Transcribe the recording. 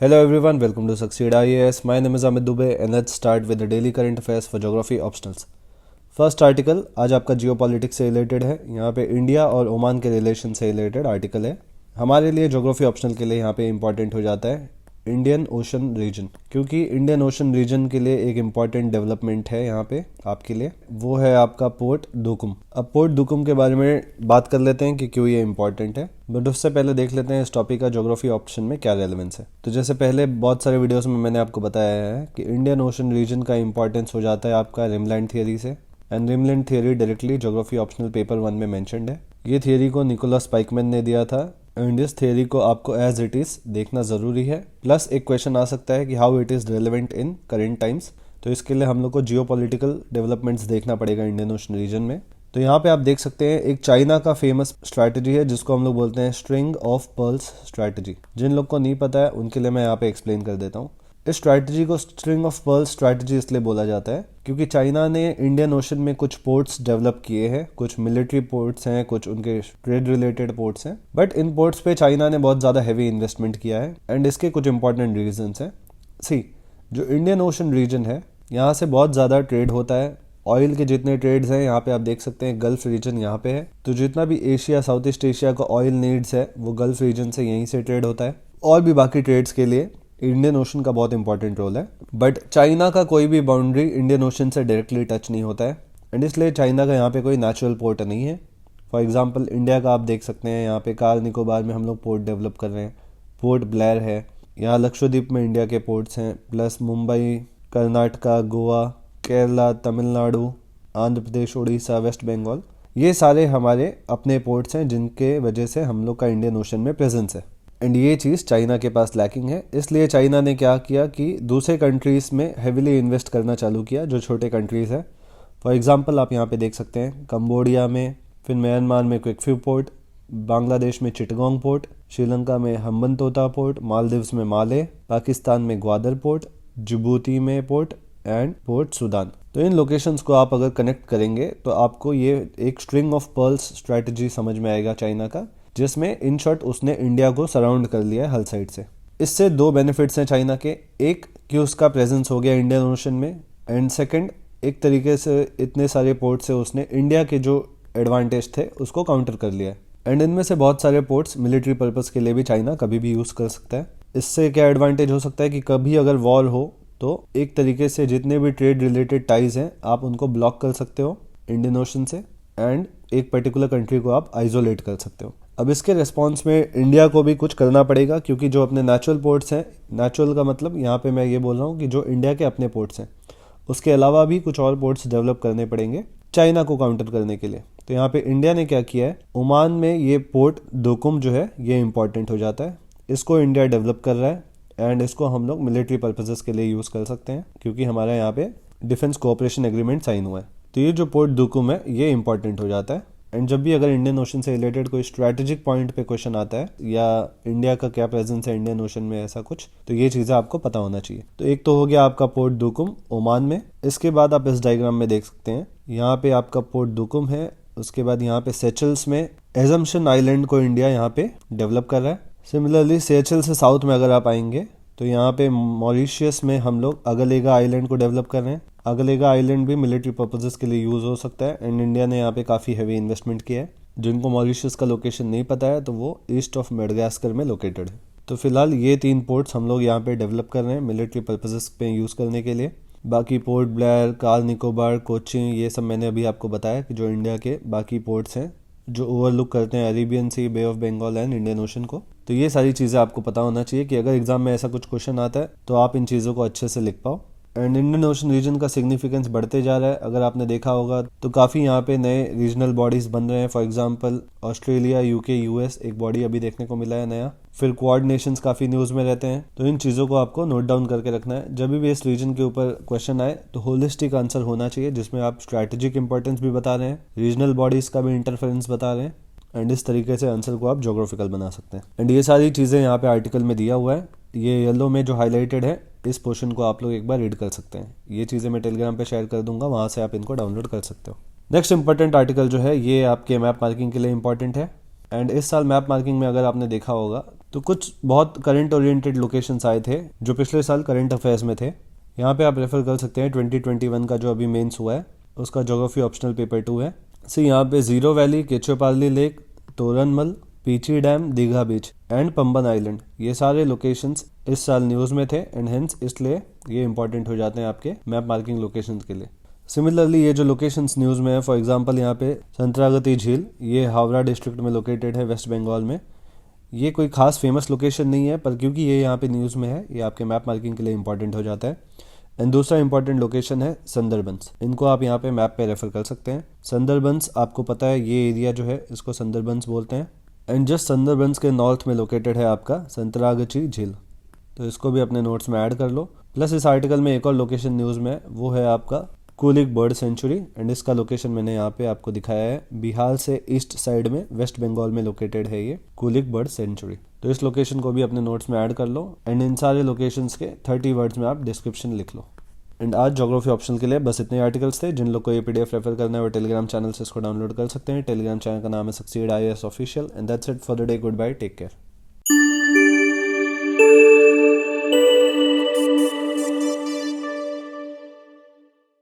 Hello everyone, welcome to Succeed IAS. My name is Amit Dubey and let's start with the daily current affairs for geography optionals. First article आज आपका जियो politics से related है। यहाँ पे India और Oman के relation से related article है। हमारे लिए ज्योग्राफी ऑप्शनल के लिए यहाँ पे इंपॉर्टेंट हो जाता है इंडियन ओशन रीजन, क्योंकि इंडियन ओशन रीजन के लिए एक इम्पॉर्टेंट डेवलपमेंट है यहाँ पे आपके लिए, वो है आपका पोर्ट दुकुम। अब पोर्ट दुकुम के बारे में बात कर लेते हैं कि क्यों ये इंपॉर्टेंट है, बट उससे पहले देख लेते हैं इस टॉपिक का ज्योग्राफी ऑप्शन में क्या रेलेवेंस है। तो जैसे पहले बहुत सारे वीडियोस में मैंने आपको बताया है कि इंडियन ओशन रीजन का इंपॉर्टेंस हो जाता है आपका रिमलैंड थियरी से, and rimland theory directly geography optional paper 1 में मेंशन्ड है। ये थियरी को निकोलस पाइकमैन ने दिया था एंड इस थियरी को आपको एज इट इज देखना जरूरी है। प्लस एक क्वेश्चन आ सकता है कि how it is relevant in current times, तो इसके लिए हम लोग को जियोपॉलिटिकल डेवलपमेंट्स देखना पड़ेगा इंडियन ओशन रीजन में। तो यहाँ पे आप देख सकते हैं एक चाइना का फेमस स्ट्रैटेजी है जिसको हम लोग बोलते हैं स्ट्रिंग ऑफ पर्ल्स स्ट्रैटेजी। जिन लोग को नहीं पता है उनके लिए मैं यहाँ पे एक्सप्लेन कर देता हूँ। इस स्ट्रैटेजी को स्ट्रिंग ऑफ पर्ल्स स्ट्रैटेजी इसलिए बोला जाता है क्योंकि चाइना ने इंडियन ओशन में कुछ पोर्ट्स डेवलप किए हैं, कुछ मिलिट्री पोर्ट्स हैं, कुछ उनके ट्रेड रिलेटेड पोर्ट्स हैं, बट इन पोर्ट्स पे चाइना ने बहुत ज़्यादा हैवी इन्वेस्टमेंट किया है एंड इसके कुछ इंपॉर्टेंट रीजंस हैं। सी, जो इंडियन ओशन रीजन है यहाँ से बहुत ज़्यादा ट्रेड होता है। ऑयल के जितने ट्रेड्स हैं यहाँ पे आप देख सकते हैं गल्फ रीजन यहाँ पे है, तो जितना भी एशिया साउथ ईस्ट एशिया का ऑयल नीड्स है वो गल्फ रीजन से यहीं से ट्रेड होता है। और भी बाकी ट्रेड्स के लिए इंडियन ओशन का बहुत इंपॉर्टेंट रोल है, बट चाइना का कोई भी बाउंड्री इंडियन ओशन से डायरेक्टली टच नहीं होता है एंड इसलिए चाइना का यहाँ पे कोई नेचुरल पोर्ट नहीं है। फॉर एग्जांपल इंडिया का आप देख सकते हैं यहाँ पे कार निकोबार में हम लोग पोर्ट डेवलप कर रहे हैं, पोर्ट ब्लेयर है, यहाँ लक्षद्वीप में इंडिया के पोर्ट्स हैं, प्लस मुंबई, कर्नाटका, गोवा, केरला, तमिलनाडु, आंध्र प्रदेश, उड़ीसा, वेस्ट बंगाल, ये सारे हमारे अपने पोर्ट्स हैं जिनके वजह से हम लोग का इंडियन ओशन में प्रेजेंस है। एंड ये चीज़ चाइना के पास लैकिंग है, इसलिए चाइना ने क्या किया कि दूसरे कंट्रीज़ में हेविली इन्वेस्ट करना चालू किया जो छोटे कंट्रीज़ है। फॉर एग्जांपल आप यहाँ पे देख सकते हैं कंबोडिया में, फिर म्यांमार में क्विकफ्यू पोर्ट, बांग्लादेश में चिटगोंग पोर्ट, श्रीलंका में हम्बनतोता पोर्ट, मालदीव्स में माले, पाकिस्तान में ग्वादर पोर्ट, जिबूती में पोर्ट एंड पोर्ट सूडान। तो इन लोकेशंस को आप अगर कनेक्ट करेंगे तो आपको ये एक स्ट्रिंग ऑफ पर्ल्स स्ट्रैटेजी समझ में आएगा चाइना का, जिसमें इन शॉर्ट उसने इंडिया को सराउंड कर लिया है हर साइड से। इससे दो बेनिफिट्स हैं चाइना के, एक कि उसका प्रेजेंस हो गया इंडियन ओशन में, एंड सेकंड एक तरीके से इतने सारे पोर्ट से उसने इंडिया के जो एडवांटेज थे उसको काउंटर कर लिया है। एंड इनमें से बहुत सारे पोर्ट्स मिलिट्री पर्पस के लिए भी चाइना कभी भी यूज़ कर सकता है। इससे क्या एडवांटेज हो सकता है कि कभी अगर वॉर हो तो एक तरीके से जितने भी ट्रेड रिलेटेड टाइज हैं आप उनको ब्लॉक कर सकते हो इंडियन ओशन से, एंड एक पर्टिकुलर कंट्री को आप आइसोलेट कर सकते हो। अब इसके रिस्पॉन्स में इंडिया को भी कुछ करना पड़ेगा, क्योंकि जो अपने नेचुरल पोर्ट्स हैं, नेचुरल का मतलब यहाँ पे मैं ये बोल रहा हूँ कि जो इंडिया के अपने पोर्ट्स हैं उसके अलावा भी कुछ और पोर्ट्स डेवलप करने पड़ेंगे चाइना को काउंटर करने के लिए। तो यहाँ पे इंडिया ने क्या किया है, ओमान में ये पोर्ट दुकुम जो है ये इंपॉर्टेंट हो जाता है, इसको इंडिया डेवलप कर रहा है एंड इसको हम लोग मिलिट्री पर्पजेस के लिए यूज़ कर सकते हैं क्योंकि हमारा यहाँ पे डिफेंस कोऑपरेशन एग्रीमेंट साइन हुआ है। तो ये जो पोर्ट दुकुम है ये इंपॉर्टेंट हो जाता है। एंड जब भी अगर इंडियन ओशन से रिलेटेड कोई स्ट्रैटेजिक पॉइंट पे क्वेश्चन आता है या इंडिया का क्या प्रेजेंस है इंडियन ओशन में ऐसा कुछ, तो ये चीज़ें आपको पता होना चाहिए। तो एक तो हो गया आपका पोर्ट दुकुम ओमान में। इसके बाद आप इस डायग्राम में देख सकते हैं यहाँ पे आपका पोर्ट दुकुम है, उसके बाद यहाँ पे सेचल्स में एजम्पशन आइलैंड को इंडिया यहाँ पे डेवलप कर रहा है। सिमिलरली सेचल से साउथ में अगर आप आएंगे तो यहाँ पे मॉरिशियस में हम लोग अगलेगा आइलैंड को डेवलप कर रहे हैं। अगलेगा आइलैंड भी मिलिट्री पर्पजेस के लिए यूज़ हो सकता है एंड इंडिया ने यहाँ पे काफ़ी हैवी इन्वेस्टमेंट किया है। जिनको मॉरिशियस का लोकेशन नहीं पता है तो वो ईस्ट ऑफ मेडागास्कर में लोकेटेड है। तो फिलहाल ये 3 पोर्ट्स हम लोग यहाँ पे डेवलप कर रहे हैं मिलिट्री पर्पजेस पे यूज़ करने के लिए। बाकी port Blair, car Nicobar, Cochin, ये सब मैंने अभी आपको बताया कि जो इंडिया के बाकी पोर्ट्स हैं जो ओवरलुक करते हैं Arabian Sea, Bay of Bengal and Indian Ocean को। तो ये सारी चीज़ें आपको पता होना चाहिए कि अगर एग्जाम में ऐसा कुछ क्वेश्चन आता है तो आप इन चीज़ों को अच्छे से लिख पाओ। एंड इंडियन ओशन रीजन का सिग्निफिकेंस बढ़ते जा रहा है। अगर आपने देखा होगा तो काफ़ी यहाँ पे नए रीजनल बॉडीज़ बन रहे हैं। For example Australia, UK, US एक बॉडी अभी देखने को मिला है नया। फिर क्वाड नेशंस काफ़ी न्यूज़ में रहते हैं। तो इन चीज़ों को आपको नोट डाउन करके रखना है। जब भी इस रीजन के ऊपर क्वेश्चन आए तो होलिस्टिक आंसर होना चाहिए जिसमें आप स्ट्रैटेजिक इंपॉर्टेंस भी बता रहे हैं, रीजनल बॉडीज़ का भी इंटरफेरेंस बता रहे हैं, एंड इस तरीके से आंसर को आप ज्योग्राफिकल बना सकते हैं। एंड ये सारी चीज़ें यहाँ पे आर्टिकल में दिया हुआ है, ये येलो में जो हाईलाइटेड है इस पोर्शन को आप लोग एक बार रीड कर सकते हैं। ये चीज़ें मैं टेलीग्राम पे शेयर कर दूंगा, वहाँ से आप इनको डाउनलोड कर सकते हो। नेक्स्ट इंपॉर्टेंट आर्टिकल जो है ये आपके मैप मार्किंग के लिए इंपॉर्टेंट है। एंड इस साल मैप मार्किंग में अगर आपने देखा होगा तो कुछ बहुत करंट ओरिएंटेड लोकेशंस आए थे जो पिछले साल करंट अफेयर्स में थे। यहाँ पे आप रेफर कर सकते हैं 2021 का जो अभी मेंस हुआ है उसका ज्योग्राफी ऑप्शनल पेपर 2 है। यहाँ पे Ziro valley, Khecheopalri lake, Toranmal, Peechi dam, Digha beach and Pamban island, ये सारे लोकेशंस इस साल न्यूज़ में थे एंड हेंस इसलिए ये इंपॉर्टेंट हो जाते हैं आपके मैप मार्किंग लोकेशंस के लिए। सिमिलरली ये जो लोकेशंस न्यूज़ में है, फॉर एग्जांपल यहाँ पे संतरागति झील, ये हावड़ा डिस्ट्रिक्ट में लोकेटेड है वेस्ट बंगाल में। ये कोई खास फेमस लोकेशन नहीं है पर क्योंकि ये यहाँ पे न्यूज़ में है ये आपके मैप मार्किंग के लिए इंपॉर्टेंट हो जाता है। एंड दूसरा इंपॉर्टेंट लोकेशन है संदरबंस, इनको आप यहाँ पे मैप पे रेफर कर सकते हैं। संदरबंस आपको पता है ये एरिया जो है इसको संदरबंस बोलते हैं एंड जस्ट संदरबंस के नॉर्थ में लोकेटेड है आपका संतरागची झील, तो इसको भी अपने नोट्स में ऐड कर लो। प्लस इस आर्टिकल में एक और लोकेशन न्यूज़ में वो है आपका कुलिक बर्ड सेंचुरी एंड इसका लोकेशन मैंने यहाँ पे आपको दिखाया है, बिहार से ईस्ट साइड में वेस्ट बंगाल में लोकेटेड है ये कुलिक बर्ड सेंचुरी। तो इस लोकेशन को भी अपने नोट्स में ऐड कर लो एंड इन सारे लोकेशंस के 30 वर्ड्स में आप डिस्क्रिप्शन लिख लो। एंड आज ज्योग्राफी ऑप्शनल के लिए बस इतने आर्टिकल्स थे। जिन लोग को ये पीडीएफ रेफर करना है वो टेलीग्राम चैनल से इसको डाउनलोड कर सकते हैं। टेलीग्राम चैनल का नाम है succeed IAS official and that's it for the day. Goodbye, take care.